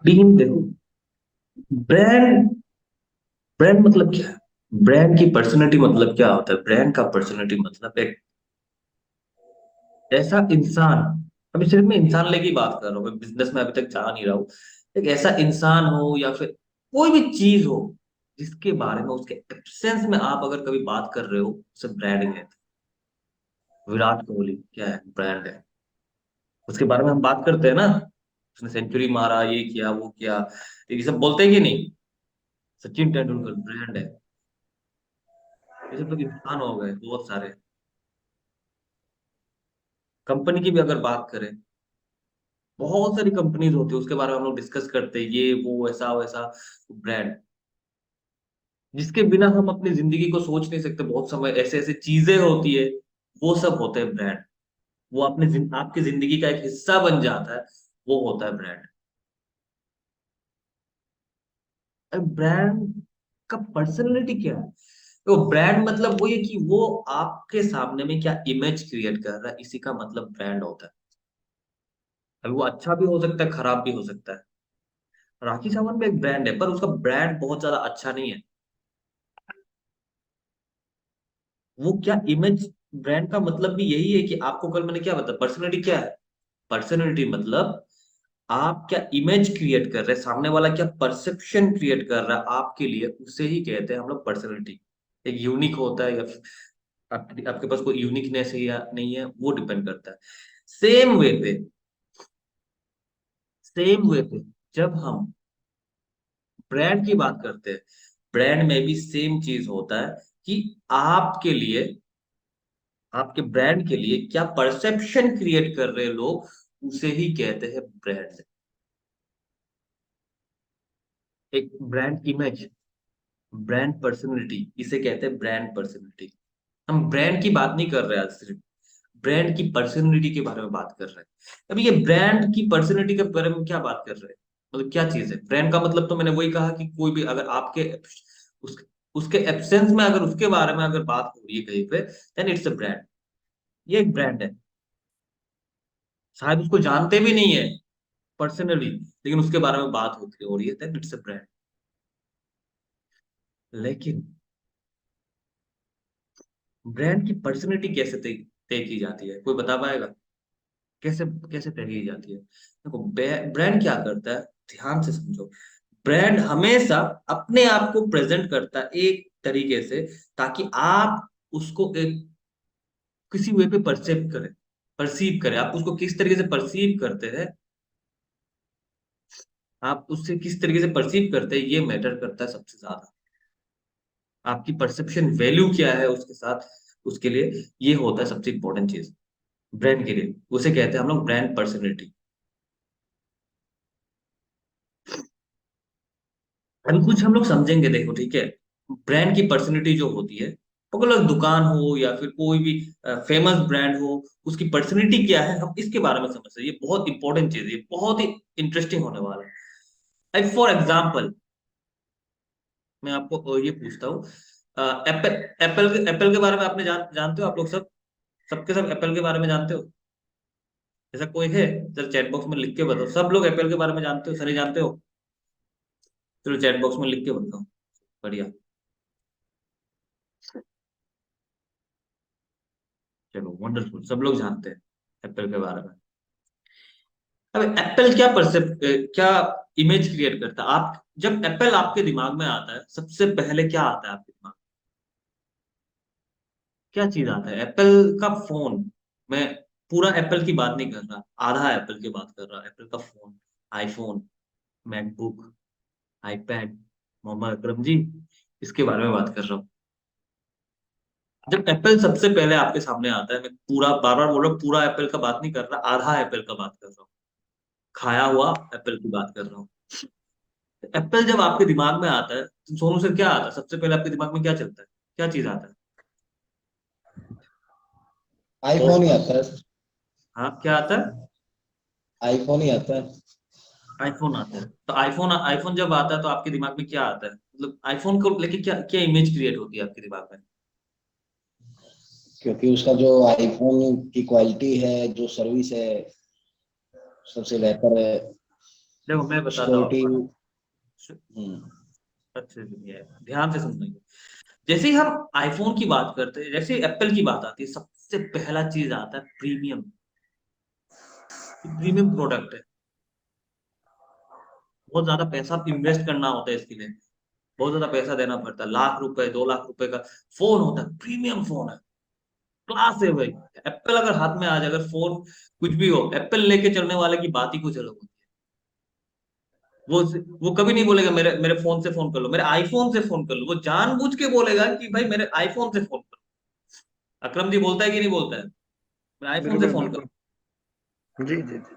Team देखो। Brand brand मतलब क्या है? ब्रांड की पर्सनैलिटी मतलब क्या होता है? ब्रांड का पर्सनैलिटी मतलब एक ऐसा इंसान, अभी सिर्फ मैं इंसान लेके ही बात कर रहा हूँ, मैं बिजनेस में अभी तक जा नहीं रहा हूँ। एक ऐसा इंसान हो या फिर कोई भी चीज हो जिसके बारे में, उसके एब्सेंस में आप अगर कभी बात कर रहे हो, उसे ब्रांड कहते हैं। विराट कोहली क्या है? ब्रांड है। उसके बारे में हम बात करते हैं ना, उसने सेंचुरी मारा, ये किया वो किया, ये सब बोलते हैं कि नहीं? सचिन तेंदुलकर ब्रांड है। ये सब तो इंसान हो गए बहुत सारे। कंपनी की भी अगर बात करें, बहुत सारी कंपनीज होती है, उसके बारे में हम लोग डिस्कस करते हैं, ये वो ऐसा वैसा। ब्रांड जिसके बिना हम अपनी जिंदगी को सोच नहीं सकते, बहुत समय ऐसे ऐसे चीजें होती है, वो सब होते हैं ब्रांड। वो अपने आपकी जिंदगी का एक हिस्सा बन जाता है, वो होता है ब्रांड। ब्रांड का पर्सनैलिटी क्या है? तो ब्रांड मतलब वो ये कि वो आपके सामने में क्या इमेज क्रिएट कर रहा है, इसी का मतलब ब्रांड होता है। अभी वो अच्छा भी हो सकता है, खराब भी हो सकता है। राखी सावंत में एक ब्रांड है, पर उसका ब्रांड बहुत ज्यादा अच्छा नहीं है। वो क्या इमेज, ब्रांड का मतलब भी यही है कि आपको कल मैंने क्या बताया, पर्सनैलिटी क्या है? पर्सनैलिटी मतलब आप क्या इमेज क्रिएट कर रहे हैं, सामने वाला क्या परसेप्शन क्रिएट कर रहा है आपके लिए, उसे ही कहते हैं हम लोग पर्सनैलिटी। एक यूनिक होता है या फिर आपके पास कोई यूनिकनेस है या नहीं है, वो डिपेंड करता है। सेम वे पे सेम वे पे जब हम ब्रांड की बात करते हैं, ब्रांड में भी सेम चीज होता है कि आपके लिए, आपके ब्रांड के लिए क्या परसेप्शन क्रिएट कर रहे हैं लोग, उसे ही कहते हैं ब्रांड। एक ब्रांड इमेज, ब्रांड पर्सनैलिटी, इसे कहते हैं ब्रांड पर्सनैलिटी। हम ब्रांड की बात नहीं कर रहे हैं आज, सिर्फ ब्रांड की पर्सनैलिटी के बारे में बात कर रहे हैं। अभी ये ब्रांड की पर्सनैलिटी के बारे में क्या बात कर रहे हैं, मतलब क्या चीज है ब्रांड का? मतलब तो मैंने वही कहा कि कोई भी अगर आपके उस, उसके एब्सेंस में अगर उसके बारे में अगर बात हो रही है कहीं पे, देन इट्स अ ब्रांड। ये एक ब्रांड है। शायद उसको जानते भी नहीं है पर्सनली, लेकिन उसके बारे में बात होती हो रही है, देन इट्स अ ब्रांड। लेकिन ब्रांड की पर्सनैलिटी कैसे तय तय की जाती है, कोई बता पाएगा? कैसे कैसे तय की जाती है? देखो, ब्रांड क्या करता है, ध्यान से समझो। ब्रांड हमेशा अपने आप को प्रेजेंट करता है एक तरीके से, ताकि आप उसको एक किसी वे पे परसीव करें। आप उसको किस तरीके से परसीव करते हैं, आप उससे किस तरीके से परसीव करते हैं, ये मैटर करता है सबसे ज्यादा। आपकी परसेप्शन वैल्यू क्या है उसके साथ, उसके लिए ये होता है सबसे इंपॉर्टेंट चीज। ब्रांड के लिए उसे कहते हैं हम लोग ब्रांड पर्सनैलिटी। अभी कुछ हम लोग समझेंगे, देखो ठीक है। ब्रांड की पर्सनैलिटी जो होती है, अगर दुकान हो या फिर कोई भी फेमस ब्रांड हो, उसकी पर्सनैलिटी क्या है, हम इसके बारे में समझते हैं। ये बहुत इंपॉर्टेंट चीज है, ये बहुत ही इंटरेस्टिंग होने वाला है। फॉर एग्जाम्पल, मैं आपको ये पूछता हूँ, एप्पल एप्पल एप्पल के बारे में आपने जानते हो आप लोग सब? सबके सब एप्पल के बारे में जानते हो? ऐसा कोई है? चलो चैट बॉक्स में लिख के बताओ, सब लोग एप्पल के बारे में जानते हो, सही जानते हो? चलो चैट बॉक्स में लिख के बताओ। बढ़िया। चलो वंडरफुल, सब लोग जानते हैं एप्पल के बारे में। अब एप्पल क्या क्या इमेज क्रिएट करता है? आप जब एप्पल आपके दिमाग में आता है, सबसे पहले क्या आता है आपके दिमाग में? क्या चीज आता है? एप्पल का फोन। मैं पूरा एप्पल की बात नहीं कर रहा, आधा एप्पल की बात कर रहा। एप्पल का phone, iPhone, MacBook, iPad, Mohammad Akram ji, इसके बारे में बात कर रहा हूँ। जब एप्पल सबसे पहले आपके सामने आता है, मैं पूरा बार बार बोल रहा हूँ, पूरा एप्पल का बात नहीं कर रहा, आधा एप्पल का बात कर रहा हूँ, खाया हुआ एप्पल की बात कर रहा हूँ। एप्पल जब आपके दिमाग में आता है, तो सोनू सर क्या आता है सबसे पहले आपके दिमाग में, क्या चलता है, क्या चीज आता है? आईफोन ही फोन। आता है सर। हाँ, क्या आता है? आईफोन ही आता है। आईफोन आता है। तो आईफोन आईफोन जब आता है तो आपके दिमाग में क्या आता है, मतलब आईफोन को लेके क्या क्या इमेज क्रिएट होती है आपके दिमाग में? क्योंकि उसका जो आईफोन की क्वालिटी है, जो सर्विस है, सबसे बेहतर है। देखो मैं बताता हूँ सिक्योरिटी। आपको। अच्छे से ध्यान से सुनेंगे। जैसे ही हम आईफोन की बात करते हैं, जैसे एप्पल की बात आती है, सबसे पहला चीज आता है प्रीमियम। प्रीमियम प्रोडक्ट है, बहुत ज्यादा पैसा इन्वेस्ट करना होता है इसके लिए, बहुत ज्यादा पैसा देना पड़ता है, लाख रुपए 2 लाख रुपए का फोन होता है, प्रीमियम फोन है, क्लास है भाई। एप्पल अगर हाथ में आ जाए, अगर फोन कुछ भी हो, एप्पल लेके चलने वाले की बात ही कुछ अलग होती है। वो वो कभी नहीं बोलेगा मेरे मेरे फोन से फोन कर लो, मेरे आईफोन से फोन कर लो, वो जानबूझ के बोलेगा कि भाई मेरे आईफोन से फोन करो। अकरम जी बोलता है कि नहीं बोलता है, मेरे आईफोन से बिल्कुल फोन बिल्कुल। करो। जी जी जी।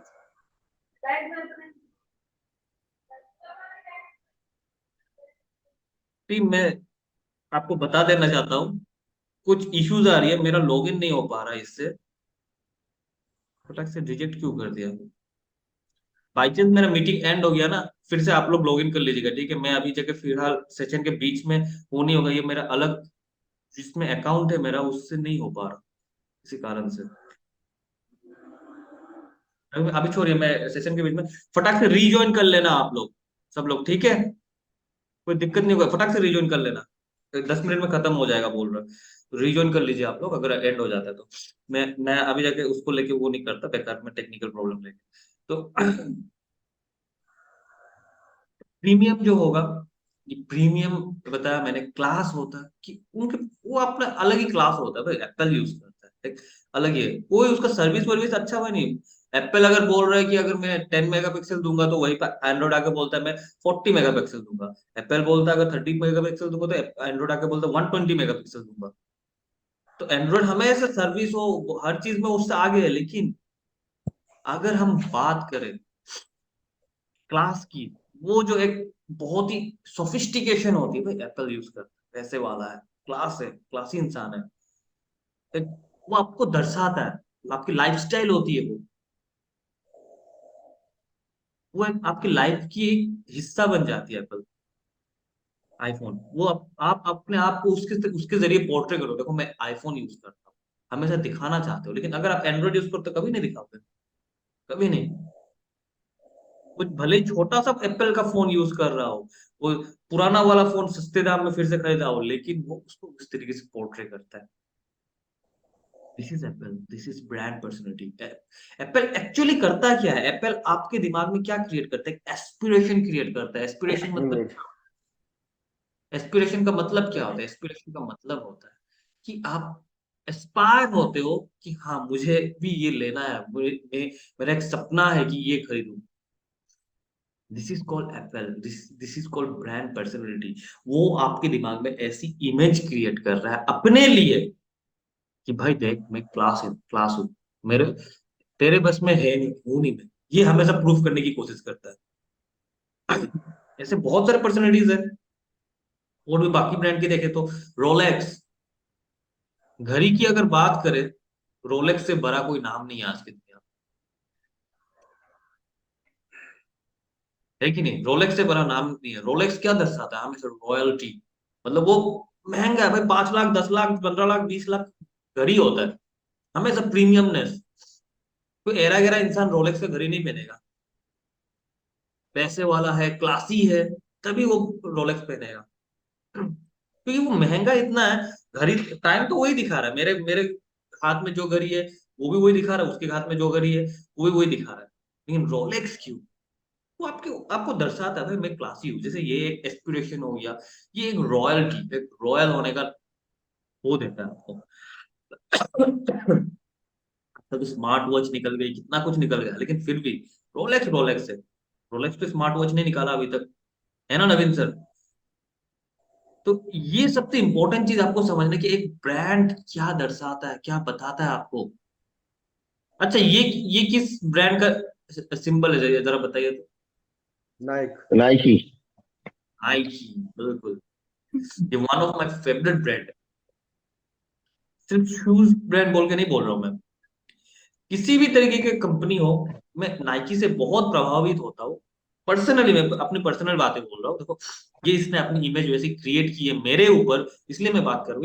टीम मैं आपको बता देना चाहता हूँ, कुछ इश्यूज आ रही है, मेरा लॉगिन नहीं हो पा रहा है इससे। फटक से रिजेक्ट क्यों कर दिया? बाई चांस मेरा मीटिंग एंड हो गया ना, फिर से आप लोग लॉगिन कर लीजिएगा, ठीक है? मैं अभी जगह फिलहाल सेशन के बीच में वो नहीं होगा, ये मेरा अलग जिसमें अकाउंट है मेरा, उससे नहीं हो पा रहा इसी कारण से। अभी छोड़िए, मैं सेशन के बीच में फटाक से रीजॉइन कर लेना आप लोग, सब लोग, ठीक है? कोई दिक्कत नहीं होगा, फटाक से रीजॉइन कर लेना, 10 मिनट में खत्म हो जाएगा बोल रहा। रीजॉइन कर लीजिए आप लोग, अगर एंड हो जाता है तो। मैं अभी जाके उसको लेके वो नहीं करता बेकार में टेक्निकल प्रॉब्लम लेके। तो प्रीमियम जो होगा, ये प्रीमियम बताया मैंने, क्लास होता है कि उनके, वो अपना अलग ही क्लास होता है भाई। एप्पल यूज करता है एक अलग ही है, कोई उसका सर्विस वर्विस अच्छा हुआ नहीं। एप्पल अगर बोल रहा है कि अगर मैं 10 मेगापिक्सल दूंगा, तो वही पर एंड्रॉइड आके बोलता है मैं 40 मेगापिक्सल दूंगा। एप्पल बोलता है अगर 30 मेगापिक्सल दूंगा, तो एंड्रॉइड आके बोलता है 120 मेगापिक्सल दूंगा। तो एंड्रॉइड हमेशा सर्विस हो हर चीज में उससे आगे है, लेकिन अगर हम बात करें क्लास की, वो जो एक बहुत ही सोफिस्टिकेशन होती है भाई, एप्पल यूज करता है, पैसे वाला है, क्लास है, क्लासी इंसान है। एक वो आपको दर्शाता है, आपकी लाइफस्टाइल होती है वो एक आपकी लाइफ की एक हिस्सा बन जाती है एप्पल। आईफोन वो आप अपने आप को उसके उसके जरिए पोर्ट्रे करो, देखो मैं आईफोन यूज करता हूँ, हमेशा दिखाना चाहते हो। लेकिन अगर आप एंड्रॉइड यूज करते हो, कभी नहीं दिखाओगे, कभी नहीं। कुछ भले ही छोटा सा एप्पल का फोन यूज कर रहा हो, वो पुराना वाला फोन सस्ते दाम में फिर से खरीदा हो, लेकिन वो उसको उस तरीके से पोर्ट्रे करता है। This is Apple, this is brand personality. Apple actually करता क्या है? एप्पल आपके दिमाग में क्या क्रिएट करता है? एस्पिरेशन क्रिएट करता है। एस्पिरेशन मतलब, जी एस्पिरेशन का मतलब क्या होता है? एस्पिरेशन का मतलब होता है कि आप एस्पायर होते हो कि हाँ मुझे भी ये लेना है, मेरा एक सपना है कि ये खरीदूं। This is called Apple, this is called brand personality. वो आपके दिमाग में ऐसी इमेज क्रिएट कर रहा है अपने लिए कि भाई देख मैं क्लास हूँ, मेरे तेरे बस में है नहीं, हूं नहीं मैं, ये हमेशा प्रूफ करने की कोशिश करता है। ऐसे बहुत सारे पर्सनैलिटीज है। और भी बाकी ब्रांड की देखे तो रोलेक्स, घड़ी की अगर बात करें, रोलेक्स से बड़ा कोई नाम नहीं है आज की दुनिया में, है कि नहीं? रोलेक्स से बड़ा नाम नहीं है। रोलेक्स क्या दर्शाता है? हमेशा रॉयल्टी, मतलब वो महंगा है भाई, 5 लाख 10 लाख 15 लाख 20 लाख घड़ी होता है, हमेशा प्रीमियमनेस। कोई एरा गैरा इंसान रोलेक्स का घड़ी नहीं पहनेगा, पैसे वाला है, क्लासी है, तभी वो रोलेक्स पहनेगा। क्योंकि वो महंगा इतना है। घड़ी टाइम तो वही दिखा रहा है, मेरे मेरे हाथ में जो घड़ी है वो भी वही दिखा रहा है, उसके हाथ में जो घड़ी है वो भी वही दिखा रहा है। लेकिन रोलेक्स क्यों? वो आपके आपको दर्शाता है भाई मैं क्लासी हूँ। जैसे ये एक एस्पिरेशन हो गया, ये एक रॉयल्टी, एक रॉयल होने का वो देता है आपको। तब स्मार्ट वॉच निकल गई, कितना कुछ निकल गया, लेकिन फिर भी रोलेक्स रोलेक्स है। रोलेक्स पे स्मार्ट वॉच नहीं निकाला अभी तक, है ना नवीन सर? तो ये सबसे इंपॉर्टेंट चीज आपको समझना कि एक ब्रांड क्या दर्शाता है, क्या बताता है आपको। अच्छा ये किस ब्रांड का सिंबल है, जरा बताइए तो। नाइक। नाइकी। नाइकी, बिल्कुल। ये one of my favourite brand. सिर्फ शूज ब्रांड बोल के नहीं बोल रहा हूँ मैं, किसी भी तरीके की कंपनी हो, मैं नाइकी से बहुत प्रभावित होता हूँ। पर्सनली मैं अपनी पर्सनल बातें बोल रहा हूँ, देखो ये इसने अपनी इमेज वैसी क्रिएट की है मेरे ऊपर, इसलिए मैं बात करूँ।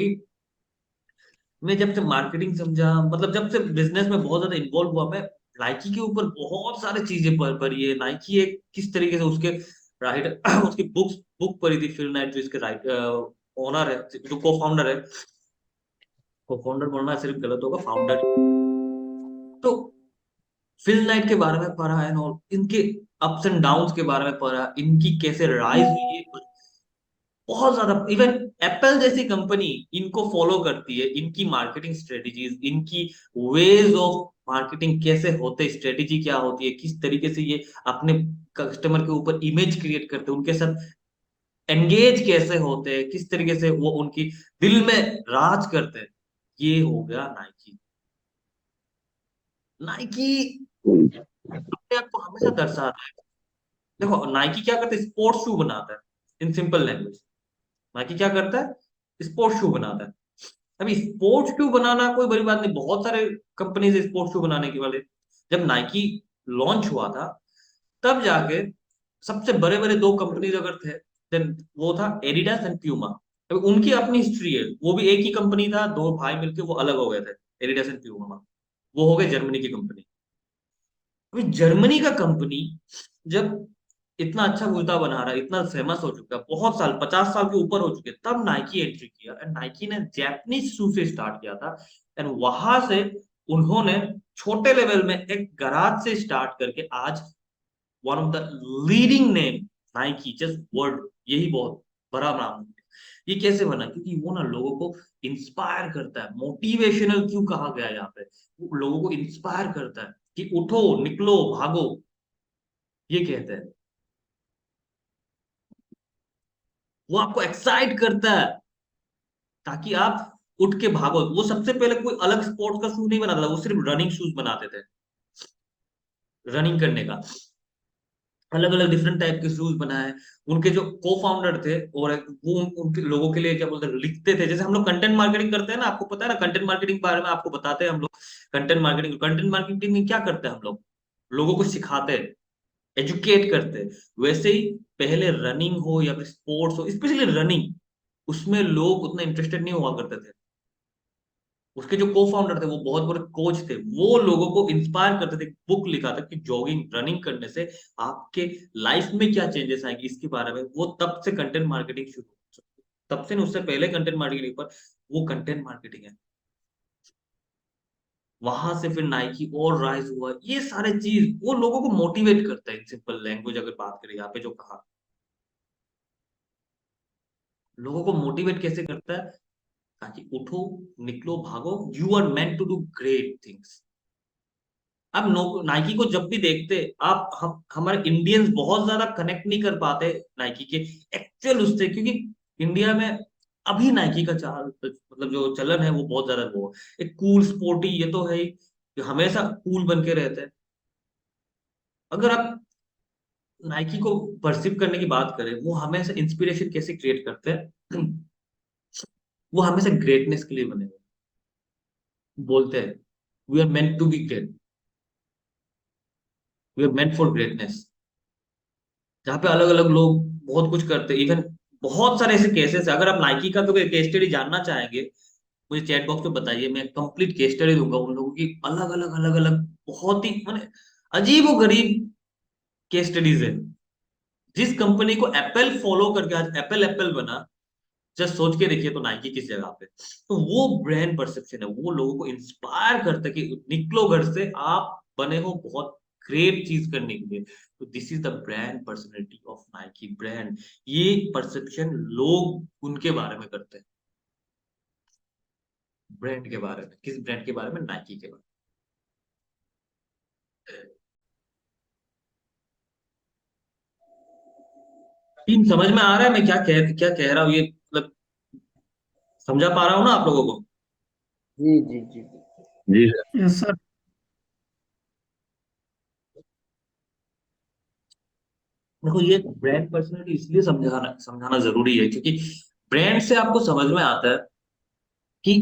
मैं जब से मार्केटिंग समझा, मतलब जब से बिजनेस में बहुत ज्यादा इन्वॉल्व हुआ, मैं नाइकी के ऊपर बहुत सारी चीजें पढ़ी है। नाइकी एक किस तरीके से उसके राइट उसकी बुक पढ़ी थी फिल नाइट, जो इसके राइट ओनर है, जो को फाउंडर है। को फाउंडर बोलना सिर्फ गलत होगा, फाउंडर। तो फिल नाइट के बारे में पढ़ा है और इनके अप्स एंड डाउन्स के बारे में पढ़ा, इनकी कैसे राइज हुई है। बहुत ज्यादा, इवन एप्पल जैसी कंपनी इनको फॉलो करती है, इनकी मार्केटिंग स्ट्रेटेजीज, इनकी वेज ऑफ मार्केटिंग कैसे होते, स्ट्रेटेजी क्या होती है, किस तरीके से ये अपने कस्टमर के ऊपर इमेज क्रिएट करते हैं, उनके साथ एंगेज कैसे होते हैं, किस तरीके से वो उनकी दिल में राज करते हैं। ये हो गया नाइकी। नाइकी अपने आप को हमेशा दर्शाता है। देखो नाइकी क्या करता है, स्पोर्ट्स शू बनाता है इन सिंपल लैंग्वेज। नाइकी क्या करता है, स्पोर्ट्स शू बनाता है। अभी स्पोर्ट्स शू बनाना कोई बड़ी बात नहीं, बहुत सारे कंपनीज स्पोर्ट्स शू बनाने के वाले। जब नाइकी लॉन्च हुआ था तब जाके सबसे बड़े बड़े दो कंपनीज अगर थे, देन वो था एडिडास एंड प्यूमा। अभी उनकी अपनी हिस्ट्री है, वो भी एक ही कंपनी था, दो भाई मिलके वो अलग हो गए थे, एडिडास एंड प्यूमा। वो हो गए जर्मनी की कंपनी। अभी जर्मनी का कंपनी जब इतना अच्छा जूता बना रहा है, इतना फेमस हो चुका है, बहुत साल 50 साल के ऊपर हो चुके हैं, तब नाइकी एंट्री किया एंड नाइकी ने जैपनीज शू से स्टार्ट किया था। एंड वहां से उन्होंने छोटे लेवल में एक गराज से स्टार्ट करके आज one of the leading name Nike just world, यही बहुत बड़ा नाम है। ये कैसे बना, क्योंकि वो ना लोगों को इंस्पायर करता है। मोटिवेशनल क्यों कहा गया है यहाँ पे, वो लोगों को इंस्पायर करता है कि उठो निकलो भागो, ये कहते हैं। वो आपको एक्साइट करता है ताकि आप उठ के भागो। वो सबसे पहले कोई अलग स्पोर्ट्स का शू नहीं बनाता था, वो सिर्फ रनिंग शूज बनाते थे, रनिंग करने का। अलग अलग डिफरेंट टाइप के शूज बनाए। उनके जो को फाउंडर थे, और वो उनके लोगों के लिए क्या बोलते हैं, लिखते थे। जैसे हम लोग कंटेंट मार्केटिंग करते हैं ना, आपको पता है ना, कंटेंट मार्केटिंग के बारे में आपको बताते हैं हम लोग। कंटेंट मार्केटिंग में क्या करते हैं हम लोग, लोगों को सिखाते हैं, एजुकेट करते हैं। वैसे ही पहले रनिंग हो या फिर स्पोर्ट्स हो, स्पेशली रनिंग, उसमें लोग उतना इंटरेस्टेड नहीं हुआ करते थे। उसके जो को फाउंडर थे वो बहुत बड़े कोच थे, वो लोगों को इंस्पायर करते थे। बुक लिखा था कि जॉगिंग रनिंग करने से आपके लाइफ में क्या चेंजेस आएंगे, इसके बारे में। वो तब से कंटेंट मार्केटिंग शुरू, तब से नहीं, उससे पहले कंटेंट मार्केटिंग पर वो कंटेंट मार्केटिंग है। वहां से फिर नाइकी और राइज हुआ। ये सारे चीज वो लोगों को मोटिवेट करता है। इन सिंपल लैंग्वेज अगर बात करें यहाँ पे जो कहा, लोगों को मोटिवेट कैसे करता है, ताकि उठो निकलो भागो, you are meant to do great things. अब नाइकी को जब भी देखते आप, हम हमारे इंडियंस बहुत ज्यादा कनेक्ट नहीं कर पाते नाइकी के एक्चुअल उससे, क्योंकि इंडिया में अभी नाइकी का चाल मतलब जो चलन है वो बहुत ज्यादा वो है। एक कूल स्पोर्टी ये तो है ही, कि हमेशा कूल बन के रहते हैं। अगर आप नाइकी को परसीव करने की बात करें, वो हमेशा इंस्पिरेशन कैसे क्रिएट करते हैं वो हमेशा ग्रेटनेस के लिए बने हुए हैं। बोलते हैं we are meant to be great, we are meant for greatness. जहाँ पे अलग अलग लोग बहुत कुछ करते हैं। इवन बहुत सारे ऐसे केसेस है, अगर आप नाइकी का कोई केस स्टडी जानना चाहेंगे, मुझे चैट बॉक्स में बताइए, मैं कंप्लीट केस स्टडी दूंगा उन लोगों की। अलग अलग बहुत ही माने अजीब और गरीब केस स्टडीज है। जिस कंपनी को एप्पल फॉलो करके आज एप्पल एप्पल बना, जस्ट सोच के देखिए तो नाइकी किस जगह पे। तो वो ब्रांड परसेप्शन है, वो लोगों को इंस्पायर करता है कि निकलो घर से, आप बने हो बहुत ग्रेट चीज करने के लिए। तो this is the brand personality of Nike brand. ये परसेप्शन लोग उनके बारे में करते हैं, ब्रांड के बारे में। किस ब्रांड के बारे में, नाइकी के बारे में। टीम समझ में आ रहा है मैं क्या कह रहा हूँ, ये मतलब समझा पा रहा हूँ ना आप लोगों को। जी जी जी जी। जी सर। Yes sir. देखो ये ब्रांड पर्सनैलिटी इसलिए समझाना समझाना जरूरी है, क्योंकि ब्रांड से आपको समझ में आता है कि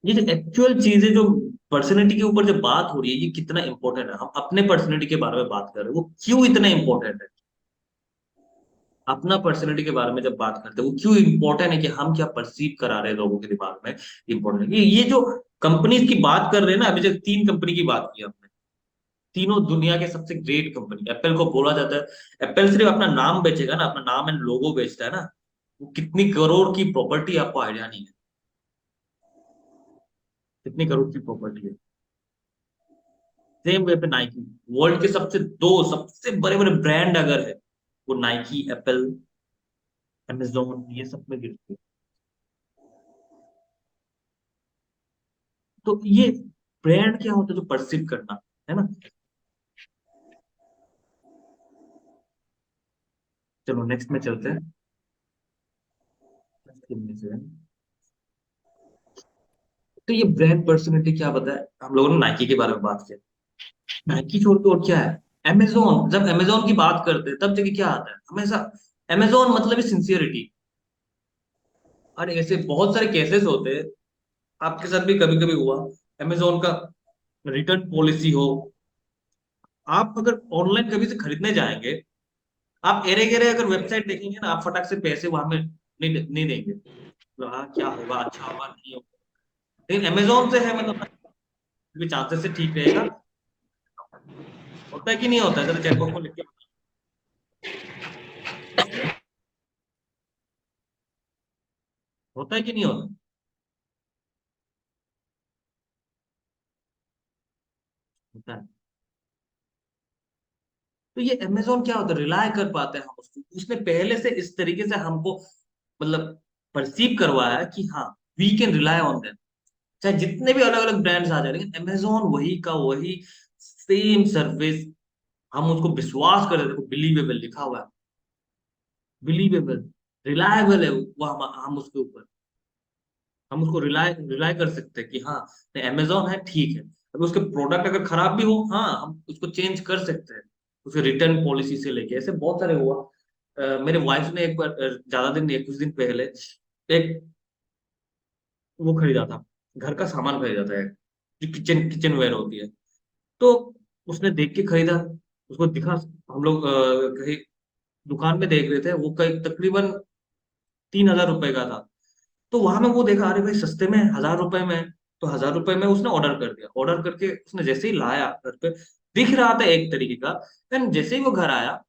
ये जो एक्चुअल चीजें जो पर्सनैलिटी के ऊपर जब बात हो रही है, ये कितना इंपॉर्टेंट है। हम अपने पर्सनैलिटी के बारे में बात कर रहे हैं, वो क्यों इतना इंपॉर्टेंट है। अपना पर्सनैलिटी के बारे में जब बात करते हैं, वो क्यों इंपॉर्टेंट है, कि हम क्या परसीव करा रहे हैं लोगों के दिमाग में, इंपॉर्टेंट है। ये जो कंपनीज की बात कर रहे हैं ना, अभी जब 3 कंपनी की बात की हमने, तीनों दुनिया के सबसे ग्रेट कंपनी। एप्पल को बोला जाता है, एप्पल सिर्फ अपना नाम बेचेगा ना, अपना नाम एंड लोगो बेचता है ना, वो कितनी करोड़ की प्रॉपर्टी आपको आइडिया नहीं है, कितनी करोड़ की प्रॉपर्टी है। सेम वे पे नाइकी, वर्ल्ड के सबसे बड़े बड़े ब्रांड अगर है, वो नाइकी, एप्पल, अमेजोन, ये सब में गिरती है। तो ये ब्रांड क्या होता है, जो परसीव करना है ना। चलो नेक्स्ट में चलते हैं। तो ये ब्रांड पर्सनैलिटी क्या बताया, हम लोगों ने नाइकी के बारे में बात किया। नाइकी छोड़ के और क्या है, अमेजोन। जब अमेजोन की बात करते हैं तब जगह क्या आता है हमेशा, अमेजोन मतलब सिंसियरिटी। और ऐसे बहुत सारे केसेस होते हैं, आपके साथ भी कभी कभी हुआ, अमेजोन का रिटर्न पॉलिसी हो। आप अगर ऑनलाइन कभी से खरीदने जाएंगे, आप एरे गेरे अगर वेबसाइट देखेंगे ना, आप फटाक से पैसे वहां में नहीं देंगे। तो हाँ क्या होगा, अच्छा होगा, नहीं होगा। लेकिन अमेजोन से है मतलब चांसेस से ठीक रहेगा। होता है कि नहीं होता है, जरा चेकबुक को लेके होता है कि नहीं होता, होता है। तो ये अमेजोन क्या होता है, रिलाय कर पाते हैं हम उसको, उसने पहले से इस तरीके से हमको मतलब परसीव करवाया है कि हाँ, we can rely on them. चाहे जितने भी अलग अलग ब्रांड्स आ जाए, लेकिन अमेजोन वही का वही सेम सर्विस, हम उसको विश्वास कर, देखो बिलीवेबल लिखा हुआ है, बिलीवेबल, रिलायबल है वो, हम उसके ऊपर, हम उसको रिलाय रिलाय कर सकते हैं कि हाँ अमेजोन है, ठीक है। अगर उसके प्रोडक्ट अगर खराब भी हो, हाँ हम उसको चेंज कर सकते हैं, उसके रिटर्न पॉलिसी से लेके, ऐसे बहुत सारे हुआ। मेरे वाइफ ने एक बार ज्यादा दिन नहीं, कुछ दिन पहले एक वो खरीदा था, घर का सामान खरीदा था एक, जो किचन किचन वेयर होती है। तो उसने देख के खरीदा, उसको दिखा, हम लोग कहीं दुकान में देख रहे थे, वो कहीं तकरीबन 3,000 रुपए का था। तो वहां में वो देखा, अरे भाई सस्ते में 1,000 रुपए में है। तो 1,000 रुपए में उसने ऑर्डर कर दिया, ऑर्डर करके उसने जैसे ही लाया घर पे, दिख रहा था एक तरीके का, देन जैसे ही वो घर आया,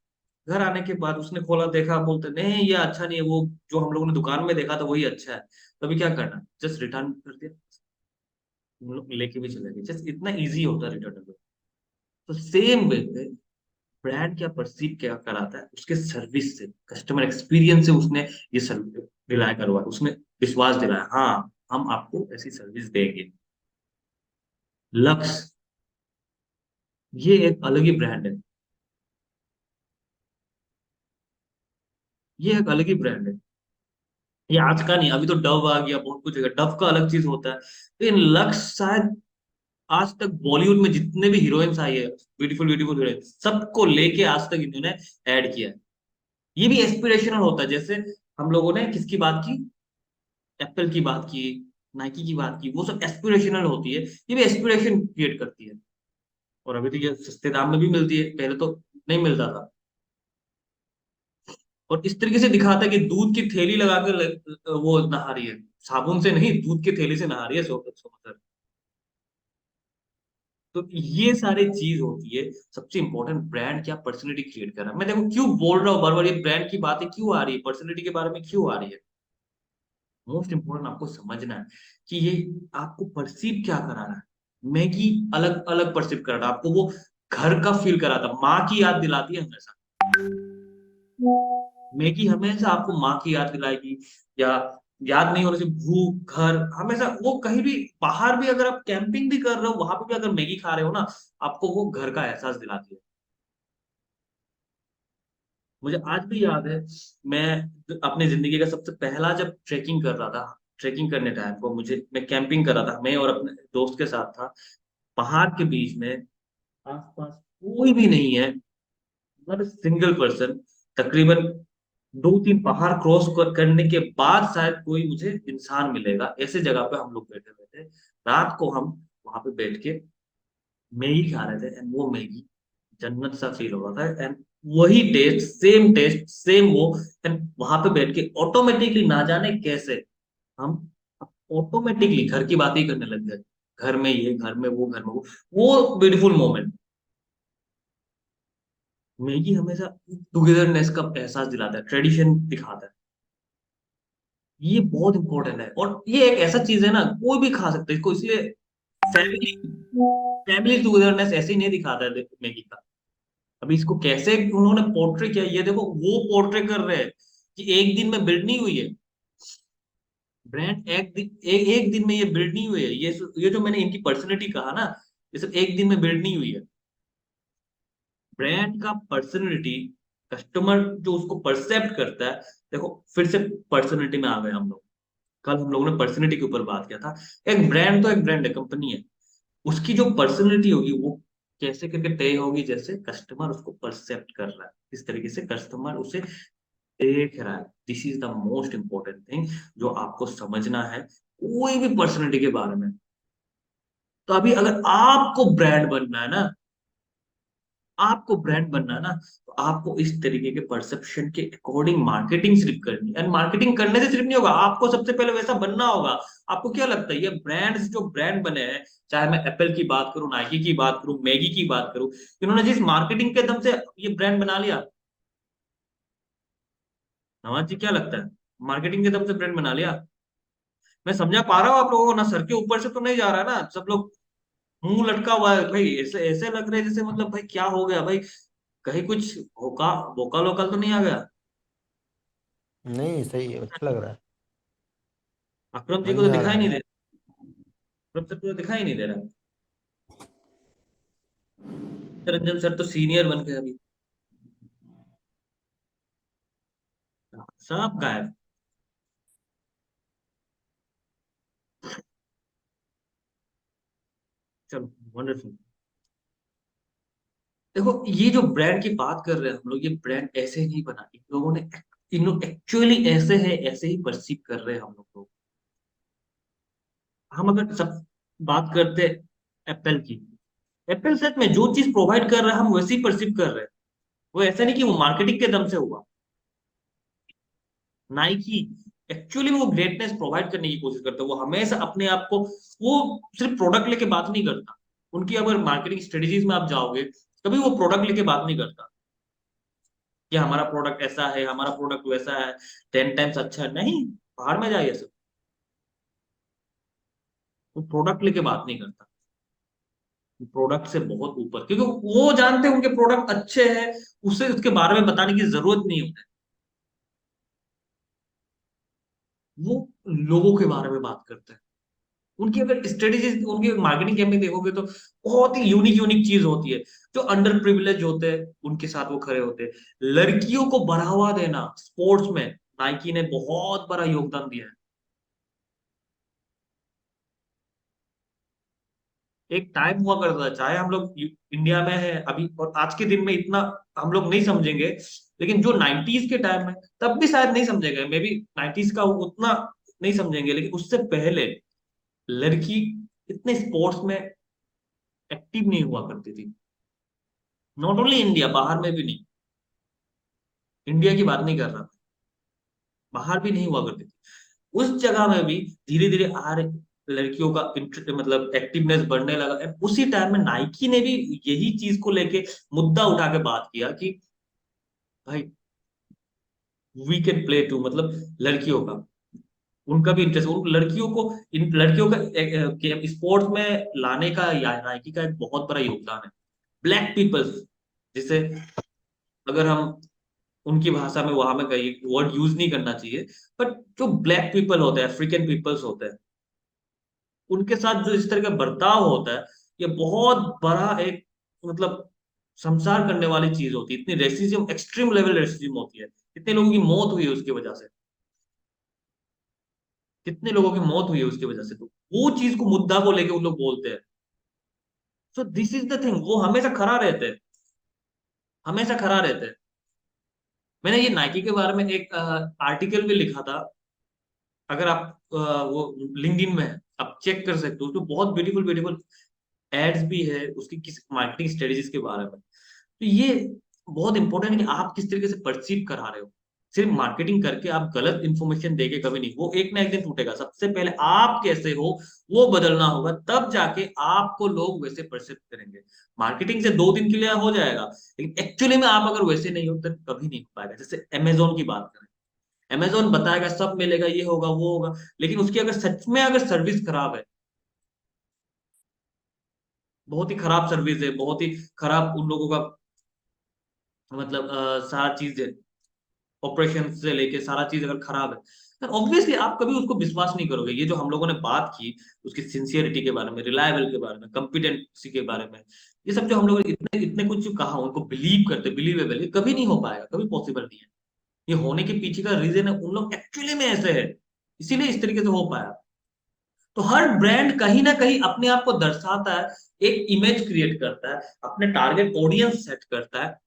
घर आने के बाद उसने खोला, देखा, बोलते नहीं ये अच्छा नहीं है, वो जो हम लोगों ने दुकान में देखा था वही अच्छा है। तो अभी क्या करना, जस्ट रिटर्न कर दिया, हम लोग लेके भी चले गए, जस्ट इतना इजी होता है रिटर्न। तो सेम वे पे ब्रांड क्या परसीव क्या कराता है, उसके सर्विस से, कस्टमर एक्सपीरियंस से उसने ये सर्विस रिलाय करवाया, उसने विश्वास दिलाया, हाँ हम आपको ऐसी सर्विस देंगे। लक्स, ये एक अलग ही ब्रांड है, ये एक अलग ही ब्रांड है। ये आज का नहीं, अभी तो डव आ गया, बहुत कुछ है, डव का अलग चीज होता है, लेकिन लक्स शायद आज तक बॉलीवुड में जितने भी हीरोइंस आई है, ब्यूटीफुल ब्यूटीफुल हीरोइन, सबको लेके आज तक इन्होंने ऐड किया है। ये भी एस्पिरेशनल होता है, जैसे हम लोगों ने किसकी बात की, एप्पल की बात की, नाइकी की बात की, वो सब एस्पिरेशनल होती है, ये भी एस्पिरेशन क्रिएट करती है। और अभी तो ये सस्ते दाम में भी मिलती है, पहले तो नहीं मिलता था। और इस तरीके से दिखाता है कि दूध की थैली लगा के वो नहा रही है, साबुन से नहीं, दूध की थैली से नहा रही है, सो तो ये सारी चीज होती है। सबसे इंपॉर्टेंट, ब्रांड क्या पर्सनैलिटी क्रिएट कर रहा है। मैं देखो क्यों बोल रहा हूँ बार बार, ये ब्रांड की बातें क्यों आ रही है, पर्सनैलिटी के बारे में क्यों आ रही है। मोस्ट इंपोर्टेंट आपको समझना है कि ये आपको परसीव क्या करा रहा है। मैगी अलग अलग परसीव कर रहा है आपको, वो घर का फील कराता, माँ की याद दिलाती है हमेशा। मैगी हमेशा आपको माँ की याद दिलाएगी, या याद नहीं होने से भूख, घर, हमेशा वो कहीं भी बाहर भी अगर आप कैंपिंग भी कर रहे हो, वहां पे भी अगर मैगी खा रहे हो ना, आपको वो घर का एहसास दिलाती है। मुझे आज भी याद है, मैं अपनी जिंदगी का सबसे पहला जब ट्रेकिंग कर रहा था, ट्रेकिंग करने टाइम को मुझे, मैं कैंपिंग कर रहा था, मैं और अपने दोस्त के साथ था, पहाड़ के बीच में, आसपास कोई भी नहीं है, नॉट सिंगल पर्सन। तकरीबन 2-3 पहाड़ क्रॉस करने के बाद शायद कोई मुझे इंसान मिलेगा, ऐसे जगह पे हम लोग बैठे हुए थे। रात को हम वहां पे बैठ के मैगी खा रहे थे, एंड वो मैगी जन्नत सा फील हो रहा था, एंड वही टेस्ट सेम वो, एंड वहां पे बैठ के ऑटोमेटिकली ना जाने कैसे हम ऑटोमेटिकली घर की बात ही करने लग गए, घर में ये, घर में वो, घर में वो ब्यूटीफुल मोमेंट। मैगी हमेशा टुगेदरनेस का एहसास दिलाता है, ट्रेडिशन दिखाता है। ये बहुत इंपॉर्टेंट है, और ये एक ऐसा चीज है ना, कोई भी खा सकता है इसको, इसलिए फैमिली फैमिली टुगेदरनेस ऐसे ही नहीं दिखाता है मैगी का। अभी इसको कैसे उन्होंने पोर्ट्रे किया, ये देखो, वो पोर्ट्रे कर रहे हैं कि एक दिन में बिल्ड नहीं हुई है ब्रांड, एक दिन में ये बिल्ड नहीं हुई है। ये जो मैंने इनकी पर्सनैलिटी कहा ना, ये सब एक दिन में बिल्ड नहीं हुई है। ब्रांड का पर्सनैलिटी, कस्टमर जो उसको परसेप्ट करता है। देखो, फिर से पर्सनैलिटी में आ गए हम लोग। कल हम लोगों ने पर्सनैलिटी के ऊपर बात किया था। एक ब्रांड तो एक ब्रांड है, कंपनी है, उसकी जो पर्सनैलिटी होगी वो कैसे करके तय होगी, जैसे कस्टमर उसको परसेप्ट कर रहा है, इस तरीके से कस्टमर उसे देख रहा है। This is the most important thing जो आपको समझना है कोई भी पर्सनैलिटी के बारे में। तो अभी अगर आपको ब्रांड बनना है ना, आपको ब्रांड बनना है ना, तो आपको इस तरीके के परसेप्शन के अकॉर्डिंग मार्केटिंग सिर्फ करनी है। एंड मार्केटिंग करने से सिर्फ नहीं होगा, आपको सबसे पहले वैसा बनना होगा। आपको क्या लगता है, ये ब्रांड्स जो ब्रांड बने हैं, चाहे मैं एप्पल की बात करूं, नाइकी की बात करूं, मैगी की बात करूं, इन्होंने जिस मार्केटिंग के दम से ये ब्रांड बना लिया, नवाज जी क्या लगता है, मार्केटिंग के दम से ब्रांड बना लिया? मैं समझा पा रहा हूँ आप लोगों को ना, सर के ऊपर से तो नहीं जा रहा है ना, सब लोग मुंह लटका हुआ है भाई, ऐसे ऐसे लग रहे हैं जैसे मतलब भाई क्या हो गया भाई, कहीं कुछ होका वोकल वोकल तो नहीं आ गया? नहीं सही है, अच्छा लग रहा है। अकरम जी को तो मजा आ रहा दिखाई नहीं है। दे रहा, अकरम सर को तो दिखाई नहीं दे रहा। रंजन सर तो सीनियर बन गए अभी, सब गायब। चलो, वंडरफुल। देखो, ये जो ब्रांड की बात कर रहे हैं हम लोग, ये ब्रांड ऐसे नहीं बना, इन लोगों ने, इन लोग एक्चुअली ऐसे है, ऐसे ही परसीव कर रहे हैं हम लोग। हम अगर सब बात करते एप्पल की, एप्पल सच में जो चीज प्रोवाइड कर रहा है हम वैसे ही परसीव कर रहे हैं। वो ऐसा नहीं कि वो मार्केटिंग के दम से हुआ। नाइकी एक्चुअली वो ग्रेटनेस प्रोवाइड करने की कोशिश करता है, वो हमेशा अपने आप को, वो सिर्फ प्रोडक्ट लेके बात नहीं करता। उनकी अगर मार्केटिंग स्ट्रेटेजीज में आप जाओगे, कभी वो प्रोडक्ट लेके बात नहीं करता कि हमारा प्रोडक्ट ऐसा है, हमारा प्रोडक्ट वैसा है, 10 टाइम्स अच्छा है, नहीं। बाहर में जाइए सब, वो प्रोडक्ट लेके बात नहीं करता। प्रोडक्ट से बहुत ऊपर, क्योंकि वो जानते हैं उनके प्रोडक्ट अच्छे हैं, उसे उसके बारे में बताने की जरूरत नहीं होती। वो लोगों के बारे में बात करते हैं। उनकी अगर स्ट्रेटेजी, उनकी मार्केटिंग कैंपेन देखोगे तो बहुत ही यूनिक यूनिक चीज होती है। जो अंडर प्रिविलेज होते हैं उनके साथ वो खड़े होते हैं। लड़कियों को बढ़ावा देना स्पोर्ट्स में, नाइकी ने बहुत बड़ा योगदान दिया है। एक टाइम हुआ करता था, चाहे हम लोग इंडिया में है अभी और आज के दिन में इतना हम लोग नहीं समझेंगे, लेकिन जो 90s के टाइम में, तब भी शायद नहीं समझेंगे, मे बी 90s का उतना नहीं समझेंगे, लेकिन उससे पहले लड़की इतने स्पोर्ट्स में एक्टिव नहीं हुआ करती थी। नॉट ओनली इंडिया, बाहर में भी नहीं। इंडिया की बात नहीं कर रहा, बाहर भी नहीं हुआ करती थी। उस जगह में भी धीरे धीरे आ रहे लड़कियों का मतलब एक्टिवनेस बढ़ने लगा। And उसी टाइम में नाइकी ने भी यही चीज को लेके मुद्दा उठा के बात किया कि भाई, वी कैन प्ले टू, मतलब लड़कियों का, उनका भी इंटरेस्ट, उन लड़कियों को, इन लड़कियों का स्पोर्ट्स में लाने का नाइकी का एक बहुत बड़ा योगदान है। ब्लैक पीपल्स, जिसे अगर हम उनकी भाषा में वहां में कहीं वर्ड यूज नहीं करना चाहिए, बट जो ब्लैक पीपल होते हैं, अफ्रीकन पीपल्स होते हैं, उनके साथ जो इस तरह का बर्ताव होता है, ये बहुत बड़ा एक, मतलब संसार करने वाली चीज होती है। इतनी रेसिज्म, एक्सट्रीम लेवल रेसिज्म होती है, कितने लोगों की मौत हुई है उसकी वजह से, कितने लोगों की मौत हुई है उसकी वजह से। तो वो चीज को, मुद्दा को लेके उन लोग बोलते हैं। So this is the thing, वो हमेशा खड़ा रहते हैं, हमेशा खड़ा रहते हैं। मैंने ये नाइकी के बारे में एक आर्टिकल भी लिखा था, अगर आप वो लिंक्डइन में है, आप चेक कर सकते हो, उसमें बहुत ब्यूटीफुल ब्यूटीफुल एड्स भी है उसकी, किस मार्केटिंग स्ट्रेटेजीज के बारे में। तो ये बहुत इंपॉर्टेंट है कि आप किस तरीके से परसीव करा रहे हो। सिर्फ मार्केटिंग करके आप गलत इंफॉर्मेशन देके कभी नहीं, वो एक ना एक दिन टूटेगा। सबसे पहले आप कैसे हो वो बदलना होगा, तब जाके आपको लोग वैसे परसेप्ट करेंगे। मार्केटिंग से 2 दिन के लिए हो जाएगा, लेकिन एक्चुअली में आप अगर वैसे नहीं हो तो कभी नहीं हो पाएगा। जैसे अमेजोन की बात करें, अमेजोन बताएगा सब मिलेगा, ये होगा वो होगा, लेकिन उसकी अगर सच में अगर सर्विस खराब है, बहुत ही खराब सर्विस है, बहुत ही खराब उन लोगों का मतलब सारा चीज है, ऑपरेशन से लेके सारा चीज अगर खराब है, तो ऑब्वियसली आप कभी उसको विश्वास नहीं करोगे। ये जो हम लोगों ने बात की उसकी सिंसियरिटी के बारे में, रिलायबल के बारे में, कॉम्पिटेंसी के बारे में, ये सब जो हम लोग इतने इतने कुछ जो कहा, उनको बिलीव करते, बिलीवेबल, ये कभी नहीं हो पाएगा, कभी पॉसिबल नहीं है। ये होने के पीछे का रीजन है उन लोग एक्चुअली में ऐसे है, इसीलिए इस तरीके से हो पाया। तो हर ब्रांड कहीं ना कहीं अपने आप को दर्शाता है, एक इमेज क्रिएट करता है, अपने टारगेट ऑडियंस सेट करता है,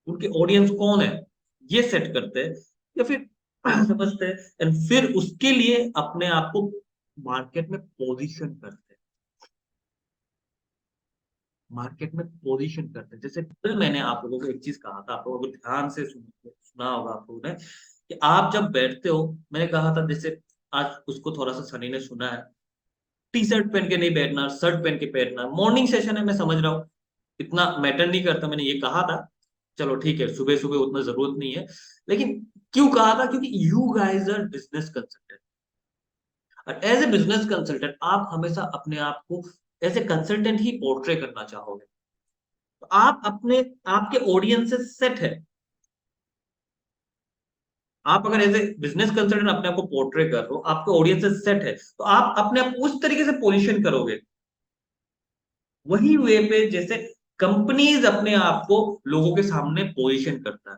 उनके ऑडियंस कौन है ये सेट करते हैं, या फिर समझते हैं, एंड फिर उसके लिए अपने आप को मार्केट में पोजीशन करते हैं, मार्केट में पोजीशन करते हैं। जैसे कल मैंने आप लोगों को एक चीज कहा था, आप लोगों को ध्यान से सुना होगा आप लोगों ने, कि आप जब बैठते हो, मैंने कहा था जैसे, आज उसको थोड़ा सा सनी ने सुना है, टी शर्ट पहन के नहीं बैठना, शर्ट पहन के बैठना। मॉर्निंग सेशन है, मैं समझ रहा हूँ, इतना मैटर नहीं करता, मैंने ये कहा था, चलो ठीक है, सुबह सुबह उतना जरूरत नहीं है, लेकिन क्यों कहा था? क्योंकि you guys are business consultant, और एज ए बिजनेस कंसल्टेंट आप हमेशा अपने आप को एज ए कंसल्टेंट ही पोर्ट्रे करना चाहोगे। तो आप अपने, आपके ऑडियंस से सेट है, आप अगर एज ए बिजनेस कंसल्टेंट अपने आप को पोर्ट्रे कर रहे हो, आपके ऑडियंस से सेट है, तो आप अपने आप उस तरीके से पोजिशन करोगे, वही वे पे जैसे कंपनीज अपने आप को लोगों के सामने पोजीशन करता है।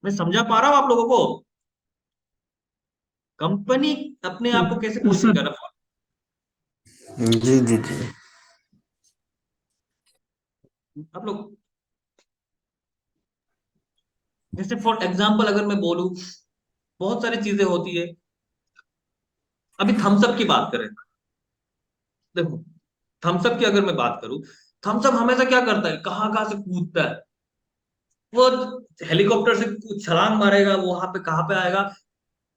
मैं समझा पा रहा हूं आप लोगों को? कंपनी अपने आप को कैसे पोजीशन कर रहा जी जी जी। है आप लोग? जैसे फॉर एग्जांपल अगर मैं बोलूं, बहुत सारी चीजें होती है। अभी थम्स अप की बात करें, देखो, थम्स अप की अगर मैं बात करूं, थम्स अप हमेशा क्या करता है, कहां कहां से कूदता है, वो हेलीकॉप्टर से छलांग मारेगा, वो वहां पे कहां पे आएगा,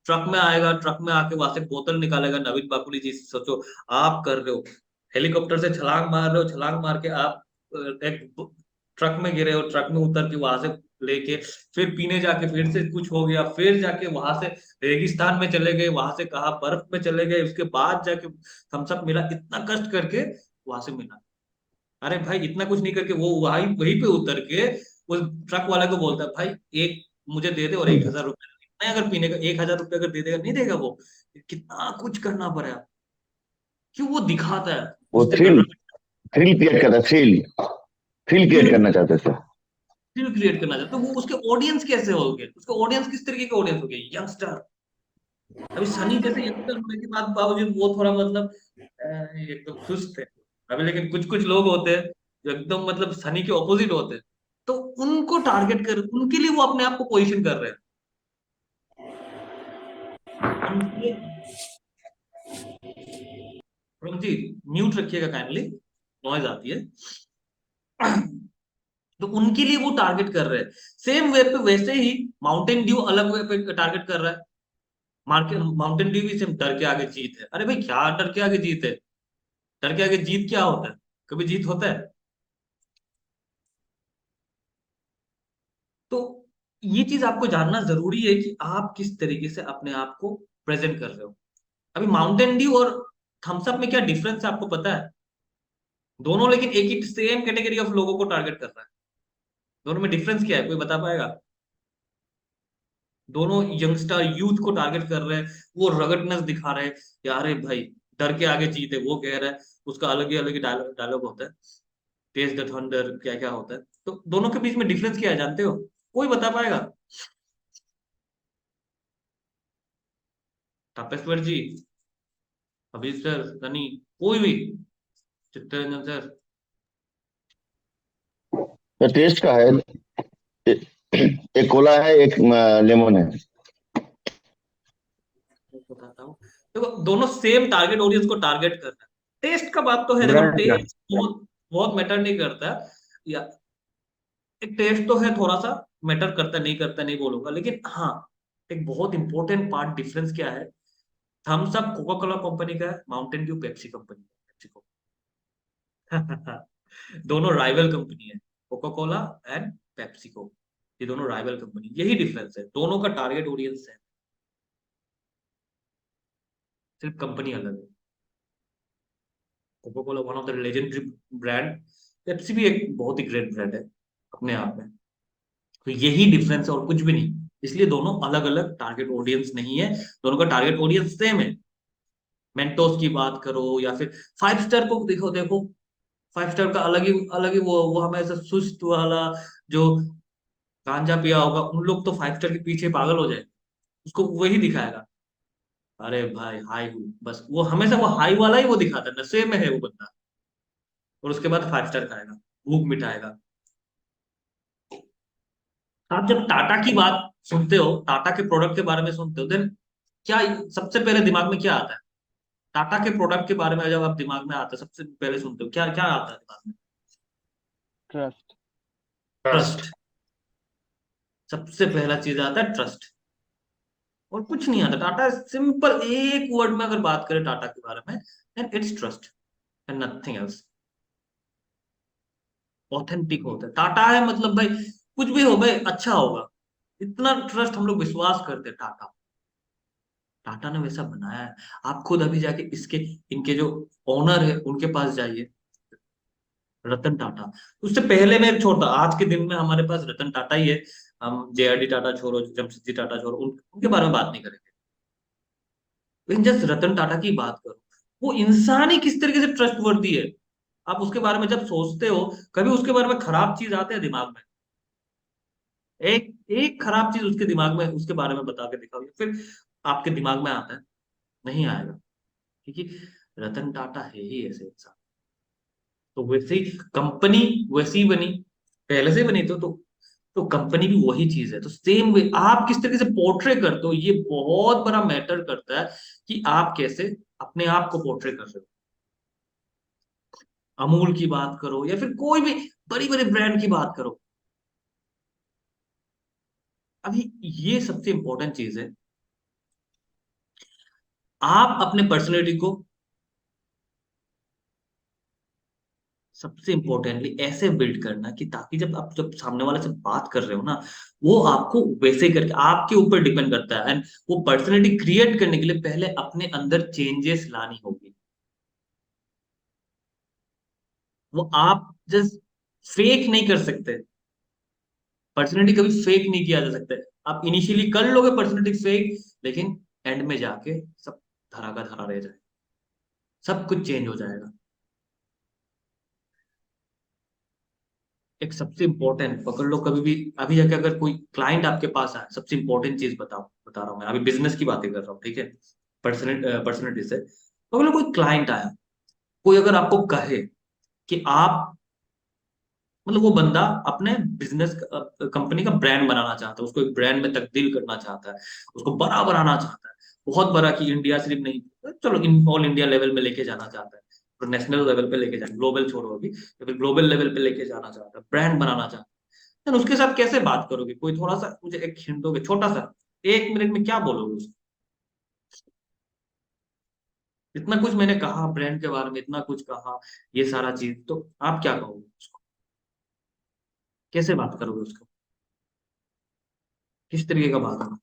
ट्रक में आएगा, ट्रक में आके वहां से बोतल निकालेगा। नवीन बाकुली जी सोचो, आप कर रहे हो, हेलीकॉप्टर से छलांग मार रहे हो, छलांग मार के आप एक ट्रक में गिरे हो, ट्रक में उतर के वहां से लेके फिर पीने जाके फिर से कुछ हो गया, फिर जाके वहां से रेगिस्तान में चले गए, वहां से कहा बर्फ में चले गए, उसके बाद जाके थम्स अप मिला, इतना कष्ट करके वहां से मिला। अरे भाई इतना कुछ नहीं करके वो वहीं वहीं पे उतर के उस ट्रक वाले को बोलता है, भाई एक मुझे दे दे और 1,000 रुपये, नहीं अगर पीने का 1,000 रुपये अगर दे देगा, नहीं देगा वो, कितना कुछ करना पड़ा, क्यों? वो दिखाता है वो उससे कर थ्रिल रहा है, थ्रिल क्रिएट करता है, थ्रिल क्रिएट करना चाहते थे। फिर क्रिएट करना चाहता है। तो वो उसके ऑडियंस कैसे हो गए, उसके ऑडियंस किस तरीके के ऑडियंस हो गए? यंगस्टर। अभी सनी जैसे यंगस्टर होने के बाद बावजूद वो थोड़ा मतलब एकदम सुस्त है अभी, लेकिन कुछ कुछ लोग होते हैं जो एकदम मतलब सनी के ऑपोजिट होते हैं, तो उनको टारगेट कर, उनके लिए वो अपने आप को पोजीशन कर रहे हैं, उनके। जी, म्यूट रखिएगा काइंडली, नॉइज आती है। तो उनके लिए वो टारगेट कर रहे हैं। सेम वे पे वैसे ही माउंटेन ड्यू अलग वे पे टारगेट कर रहा है। मार्केट माउंटेन ड्यू भी सेम, डर के आगे जीत है। अरे भाई क्या डर के आगे जीत है? डर के आगे जीत क्या होता है? कभी जीत होता है? तो ये चीज आपको जानना जरूरी है कि आप किस तरीके से अपने आप को प्रेजेंट कर रहे हो। अभी माउंटेन ड्यू और थम्स अप में क्या डिफरेंस है आपको पता है? दोनों लेकिन एक ही सेम कैटेगरी ऑफ लोगों को टारगेट कर रहा है। दोनों में डिफरेंस क्या है, कोई बता पाएगा? दोनों यंगस्टर यूथ को टारगेट कर रहे हैं, वो रगडनेस दिखा रहे हैं, यार रे भाई डर के आगे जीत है, वो कह रहा है, उसका अलग ही डायलॉग डायलॉग होता है, टेस्ट द थंडर, क्या क्या होता है। तो दोनों के बीच में डिफरेंस क्या है जानते हो? कोई बता पाएगा? तापेश्वर जी, अभिजीत सर, सनी, कोई भी, चित्तरंजन सर? तो टेस्ट का है, एक कोला है, एक लेमन है। बताता हूँ। देखो दोनों सेम टारगेट ऑडियंस को टारगेट कर रहे हैं। टेस्ट का बात तो है, देखो ब्रांड क्या? टेस्ट बहुत बहुत मैटर नहीं करता। या एक टेस्ट तो है, थोड़ा सा मैटर करता, नहीं बोलूंगा, लेकिन हाँ एक बहुत इंपॉर्टेंट पार्ट डिफरेंस क्या है, Thums Up Coca Cola company का है, माउंटेन ड्यू पेप्सी कंपनी का, पेप्सी दोनों राइवल कंपनी है, कोका कोला एंड पेप्सिको, ये दोनों राइवल कंपनी, यही डिफरेंस है, दोनों का टारगेट ऑडियंस है, सिर्फ कंपनी अलग है। Coca Cola one of the legendary brand, Pepsi भी एक बहुत ही ग्रेट ब्रांड है अपने आप में। तो यही डिफरेंस है और कुछ भी नहीं, इसलिए दोनों अलग अलग टारगेट ऑडियंस नहीं है, दोनों का टारगेट ऑडियंस सेम है। मेंटोस की बात करो या फिर फाइव स्टार को देखो, फाइव स्टार का अलग ही वो हमेशा सुस्त वाला, जो गांजा पिया होगा उन लोग तो फाइव स्टार के पीछे पागल हो जाए, उसको वही दिखाएगा, अरे भाई हाई हूँ बस, वो हमेशा वो हाई वाला ही वो दिखाता है, नशे में है वो बंदा, और उसके बाद फाइव स्टार खाएगा, भूख मिटाएगा। आप जब टाटा की बात सुनते हो, टाटा के प्रोडक्ट के बारे में सुनते हो, देन क्या सबसे पहले दिमाग में क्या आता है? टाटा के प्रोडक्ट के बारे में जब आप दिमाग में आता है, सबसे पहले सुनते हो, क्या क्या आता है दिमाग में? ट्रस्ट। ट्रस्ट, सबसे पहला चीज आता है ट्रस्ट, और कुछ नहीं आता। टाटा सिंपल एक वर्ड में अगर बात करें टाटा के बारे में, then it's trust and nothing else. Authentic होता है टाटा है, मतलब भाई कुछ भी हो भाई अच्छा होगा, इतना ट्रस्ट हम लोग विश्वास करते हैं टाटा, टाटा ने वैसा बनाया है। आप खुद अभी जाके इसके, इनके जो ओनर है उनके पास जाइए, रतन टाटा, उससे पहले मैं छोड़ता, आज के दिन में हमारे पास रतन टाटा ही है, हम जेआरडी टाटा छोड़ो, जमशेदजी टाटा छोड़ो, उनके बारे में बात नहीं करेंगे, लेकिन जस्ट रतन टाटा की बात करो, वो इंसान ही किस तरीके से ट्रस्ट वर्दी है। आप उसके बारे में जब सोचते हो, कभी उसके बारे में खराब चीज आते हैं दिमाग में? एक एक खराब चीज उसके दिमाग में, उसके बारे में बता के दिखाओ, या फिर आपके दिमाग में आता है? नहीं आएगा, क्योंकि रतन टाटा है ही ऐसे इंसान। तो वैसे ही कंपनी वैसी बनी, पहले से बनी, तो कंपनी भी वही चीज है, तो सेम वे आप किस तरीके से पोर्ट्रे करते हो, ये बहुत बड़ा मैटर करता है कि आप कैसे अपने आप को पोर्ट्रे कर रहे हो। अमूल की बात करो या फिर कोई भी बड़ी बड़ी ब्रांड की बात करो, अभी ये सबसे इंपॉर्टेंट चीज है, आप अपने पर्सनैलिटी को सबसे इंपॉर्टेंटली ऐसे बिल्ड करना कि ताकि जब सामने वाले से बात कर रहे हो ना, वो आपको वैसे ही करके, आपके ऊपर डिपेंड करता है, एंड वो पर्सनैलिटी क्रिएट करने के लिए पहले अपने अंदर चेंजेस लानी होगी। वो आप जस्ट फेक नहीं कर सकते, पर्सनैलिटी कभी फेक नहीं किया जा सकता है। आप इनिशियली कर लोगे पर्सनैलिटी फेक, लेकिन एंड में जाके सब धरा का धरा रह जाए, सब कुछ चेंज हो जाएगा। एक सबसे इंपॉर्टेंट पकड़ लो, कभी भी अभी जाके अगर कोई क्लाइंट आपके पास आए, सबसे इंपॉर्टेंट चीज बताओ, बता रहा हूँ मैं, अभी बिजनेस की बातें कर रहा हूँ, ठीक है, पर्सनलिटी से, पकड़ लो कोई क्लाइंट आया, कोई अगर आपको कहे कि आप, मतलब वो बंदा अपने बिजनेस कंपनी का ब्रांड बनाना चाहता है, उसको एक ब्रांड में तब्दील करना चाहता है, उसको बड़ा बनाना चाहता है, बहुत बड़ा, कि इंडिया सिर्फ नहीं, चलो इन ऑल इंडिया लेवल में लेके जाना चाहता है, और नेशनल लेवल पे लेके जाना, ग्लोबल छोड़ो अभी, या फिर ग्लोबल लेवल पे लेके जाना चाहता है, ब्रांड बनाना चाहता है, तो उसके साथ कैसे बात करोगे? कोई थोड़ा सा मुझे एक हिंट दोगे, छोटा सा, एक मिनट में क्या बोलोगे उसको? इतना कुछ मैंने कहा ब्रांड के बारे में, इतना कुछ कहा, ये सारा चीज, तो आप क्या कहोगे उसको? कैसे बात करोगे उसको? किस तरीके का बात करोगे?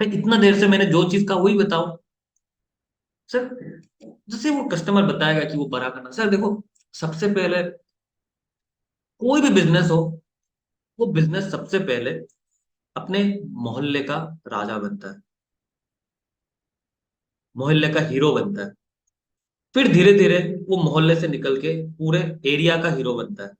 भाई इतना देर से मैंने जो चीज कहा वही बताओ सर। जैसे वो कस्टमर बताएगा कि वो बड़ा करना, सर देखो, सबसे पहले कोई भी बिजनेस हो, वो बिजनेस सबसे पहले अपने मोहल्ले का राजा बनता है, मोहल्ले का हीरो बनता है, फिर धीरे धीरे वो मोहल्ले से निकल के पूरे एरिया का हीरो बनता है,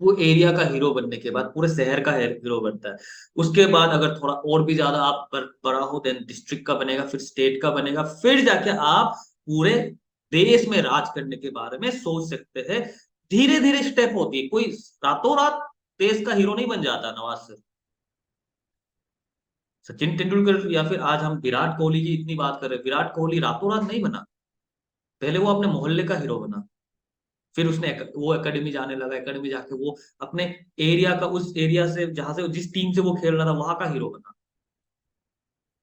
वो एरिया का हीरो बनने के बाद पूरे शहर का हीरो बनता है, उसके बाद अगर थोड़ा और भी ज्यादा आप बड़ा हो, देन डिस्ट्रिक्ट का बनेगा, फिर स्टेट का बनेगा, फिर जाके आप पूरे देश में राज करने के बारे में सोच सकते हैं। धीरे धीरे स्टेप होती है, कोई रातों रात देश का हीरो नहीं बन जाता नवाज सिर्फ। सचिन तेंदुलकर या फिर आज हम विराट कोहली की इतनी बात कर रहे हैं, विराट कोहली रातों रात नहीं बना। पहले वो अपने मोहल्ले का हीरो बना, फिर उसने वो एकेडमी जाने लगा, एकेडमी जाके वो अपने एरिया का, उस एरिया से जहां से जिस टीम से वो खेल रहा था वहां का हीरो बना।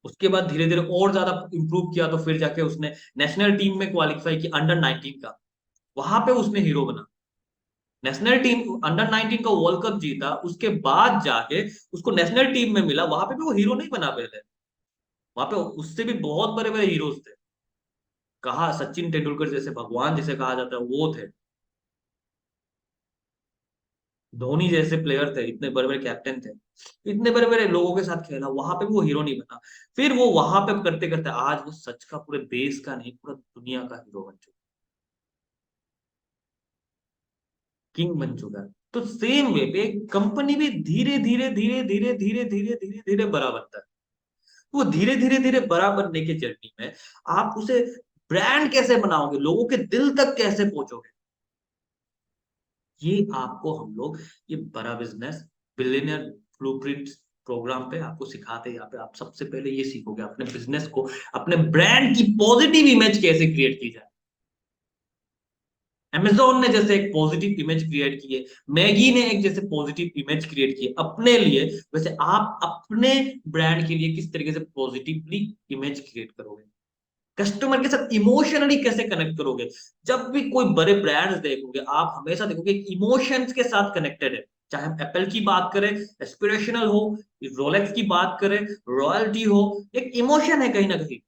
उसके बाद धीरे धीरे और ज्यादा इंप्रूव किया, तो फिर जाके उसने नेशनल टीम में क्वालिफाई किया अंडर 19 का, वहां पे उसने हीरो बना। नेशनल टीम अंडर 19 का वर्ल्ड कप जीता, उसके बाद जाके उसको नेशनल टीम में मिला, वहां पे भी वो हीरो नहीं बना पहले। वहां पे उससे भी बहुत बड़े बड़े हीरोज थे। कहा सचिन तेंदुलकर जैसे भगवान जिसे कहा जाता है वो थे, धोनी जैसे प्लेयर थे, इतने बड़े बड़े कैप्टन थे, इतने बड़े बड़े लोगों के साथ खेला, वहां पे भी वो हीरो नहीं बना। फिर वो वहां पे करते करते आज वो सच का पूरे देश का नहीं, पूरा दुनिया का हीरो बन चुका, किंग बन चुका है। तो सेम वे पे कंपनी भी धीरे धीरे धीरे धीरे धीरे धीरे धीरे धीरे बड़ा बनता है। वो धीरे धीरे धीरे बड़ा बनने की जर्नी में आप उसे ब्रांड कैसे बनाओगे, लोगों के दिल तक कैसे पहुंचोगे, ये आपको हम लोग ये बड़ा बिजनेस बिलियनियर ब्लूप्रिंट प्रोग्राम पे आपको सिखाते हैं। यहाँ पे आप सबसे पहले ये सीखोगे अपने बिजनेस को, अपने ब्रांड की पॉजिटिव इमेज कैसे क्रिएट की जाए। अमेजोन ने जैसे एक पॉजिटिव इमेज क्रिएट की है, मैगी ने एक जैसे पॉजिटिव इमेज क्रिएट की है अपने लिए, वैसे आप अपने ब्रांड के लिए किस तरीके से पॉजिटिवली इमेज क्रिएट करोगे, कस्टमर के साथ इमोशनली कैसे कनेक्ट करोगे। जब भी कोई बड़े ब्रांड्स देखोगे आप हमेशा देखोगे इमोशंस के साथ कनेक्टेड है। चाहे हम एप्पल की बात करें, एस्पिरेशनल हो, रोलेक्स की बात करें, रॉयल्टी हो, एक इमोशन है कहीं ना कहीं।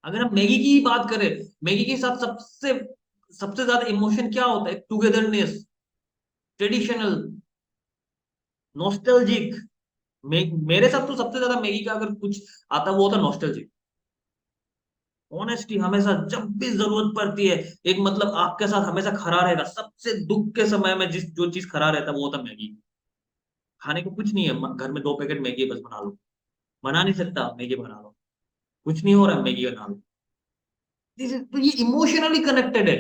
अगर हम मैगी की बात करें, मैगी के साथ सबसे सबसे ज्यादा इमोशन क्या होता है, टुगेदरनेस, ट्रेडिशनल, नॉस्टैल्जिक। मेरे साथ तो सबसे ज्यादा मैगी का अगर कुछ आता वो होता नॉस्टैल्जिक। ऑनेस्टी हमेशा जब भी जरूरत पड़ती है, एक मतलब आपके साथ हमेशा खड़ा रहेगा, सबसे दुख के समय में जिस जो चीज खड़ा रहता है वो होता मैगी। खाने को कुछ नहीं है, घर में 2 पैकेट मैगी है, बस बना लो। बना नहीं सकता, मैगी बना लो। कुछ नहीं हो रहा, मैगी बना लो। तो ये इमोशनली कनेक्टेड है।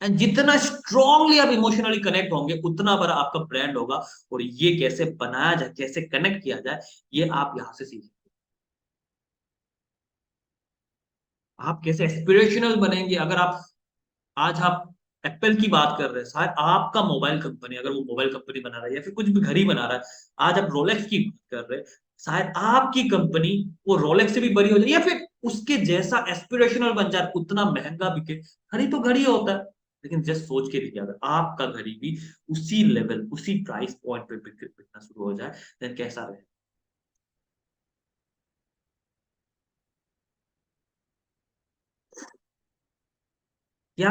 एंड जितना स्ट्रांगली आप इमोशनली कनेक्ट होंगे उतना बड़ा आपका ब्रांड होगा। और ये कैसे बनाया जाए, कैसे कनेक्ट किया जाए, ये आप यहां से सीखेंगे। आप कैसे एस्पिरेशनल बनेंगे। अगर आप आज आप एप्पल की बात कर रहे हैं, शायद आपका मोबाइल कंपनी, अगर वो मोबाइल कंपनी बना रहा है या फिर कुछ भी घड़ी बना रहा है, आज आप रोलेक्स की बात कर रहे हैं, शायद आपकी कंपनी वो रोलेक्स से भी बड़ी हो जाए या फिर उसके जैसा एस्पिरेशनल बन जाए, उतना महंगा बिके। घड़ी तो घड़ी होता है, लेकिन जस्ट सोच के देखिए, अगर आपका घड़ी भी उसी लेवल उसी प्राइस पॉइंट पे बिकना शुरू हो जाए, then कैसा रहे। क्या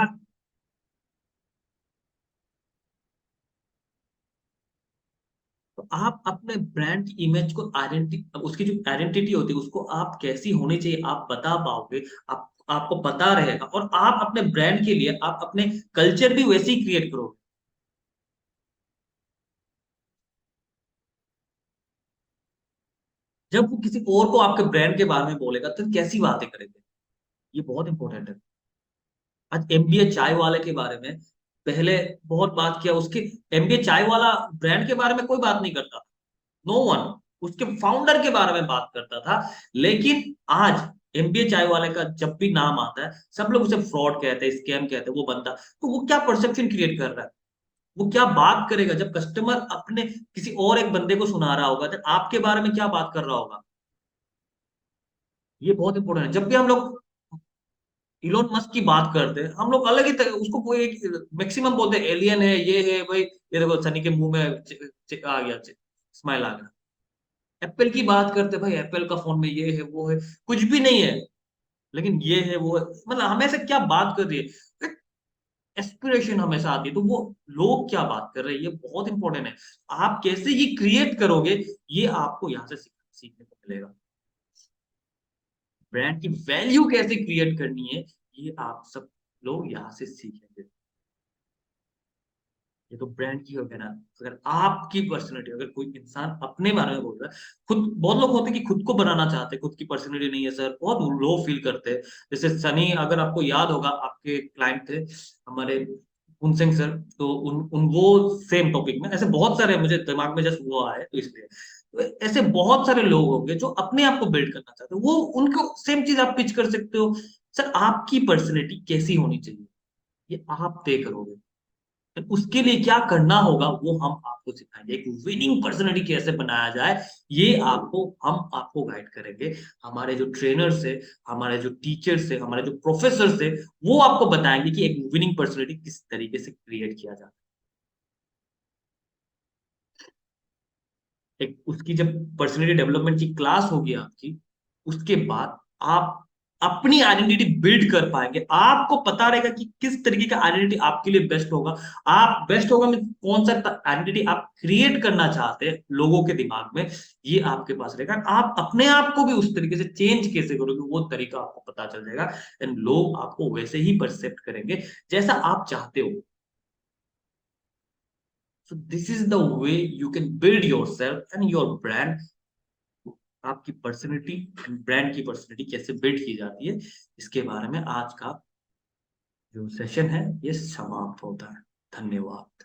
तो आप अपने ब्रांड की इमेज को आइडेंटिटी, उसकी जो आइडेंटिटी होती है उसको आप कैसी होनी चाहिए आप बता पाओगे। आप आपको पता रहेगा, और आप अपने ब्रांड के लिए आप अपने कल्चर भी वैसे ही क्रिएट करोगे। जब वो किसी और को आपके ब्रांड के बारे में बोलेगा तो कैसी बातें करेंगे, ये बहुत इंपॉर्टेंट है। आज एमबीए चाय वाले के बारे में पहले बहुत बात किया, उसके एमबीए चाय वाला ब्रांड के बारे में कोई बात नहीं करता, नो वन, उसके फाउंडर के बारे में बात करता था। लेकिन आज एमबीए चाय वाले का जब भी नाम आता है सब लोग उसे फ्रॉड कहते हैं, स्कैम कहते हैं, वो बंदा। तो वो क्या परसेप्शन क्रिएट कर रहा है, वो क्या बात करेगा जब कस्टमर अपने किसी और एक बंदे को सुना रहा होगा, तो आपके बारे में क्या बात कर रहा होगा। ये बहुत इंपॉर्टेंट है। जब भी हम लोग इलोन मस्क की बात करते हैं, हम लोग अलग ही उसको कोई मैक्सिमम बोलते हैं एलियन है, ये है भाई, ये देखो सनी के मुंह में आ गया, स्माइल आ गया। एप्पल की बात करते हैं, भाई एप्पल का फोन में ये है वो है, कुछ भी नहीं है, लेकिन ये है वो है। मतलब हमेशा क्या बात कर रही है, एस्पिरेशन हमेशा आती है, तो वो लोग क्या बात कर रहे हैं ये बहुत इंपॉर्टेंट है। आप कैसे ये क्रिएट करोगे, ये आपको यहाँ से सीखने को मिलेगा। ब्रांड की वैल्यू कैसे क्रिएट करनी है, ये आप सब लोग यहाँ से सीखेंगे। ये तो ब्रांड की हो गया ना। अगर आपकी पर्सनैलिटी, अगर कोई इंसान अपने बारे में बोल रहा है, खुद बहुत लोग होते हैं कि खुद को बनाना चाहते हैं, खुद की पर्सनैलिटी नहीं है सर, बहुत लो फील करते हैं। जैसे सनी, अगर आपको याद होगा, आपके क्लाइंट थे हमारे कुन सर, तो उन उन वो सेम टॉपिक में, ऐसे बहुत सारे मुझे दिमाग में जस्ट वो आए तो इसलिए। ऐसे बहुत सारे लोग होंगे जो अपने आप को बिल्ड करना चाहते हैं, वो उनको सेम चीज आप पिच कर सकते हो। सर आपकी पर्सनैलिटी कैसी होनी चाहिए ये आप तय करोगे, फिर उसके लिए क्या करना होगा वो हम आपको सिखाएंगे। एक विनिंग पर्सनैलिटी कैसे बनाया जाए ये हम आपको गाइड करेंगे। हमारे जो ट्रेनर्स है, हमारे जो टीचर्स है, हमारे जो प्रोफेसर है, वो आपको बताएंगे कि एक विनिंग पर्सनैलिटी किस तरीके से क्रिएट किया जाता है। एक उसकी जब पर्सनैलिटी डेवलपमेंट की क्लास होगी आपकी, उसके बाद आप अपनी आइडेंटिटी बिल्ड कर पाएंगे। आपको पता रहेगा कि किस तरीके का आइडेंटिटी आपके लिए बेस्ट होगा। आप बेस्ट होगा में कौन सा आइडेंटिटी आप क्रिएट करना चाहते हैं लोगों के दिमाग में, ये आपके पास रहेगा। आप अपने आप को भी उस तरीके से चेंज कैसे करोगे वो तरीका आपको पता चल जाएगा, एंड लोग आपको वैसे ही परसेप्ट करेंगे जैसा आप चाहते हो। So this is the way you can build yourself and your brand। आपकी पर्सनैलिटी एंड ब्रांड की पर्सनैलिटी कैसे बिल्ड की जाती है, इसके बारे में आज का जो सेशन है ये समाप्त होता है। धन्यवाद।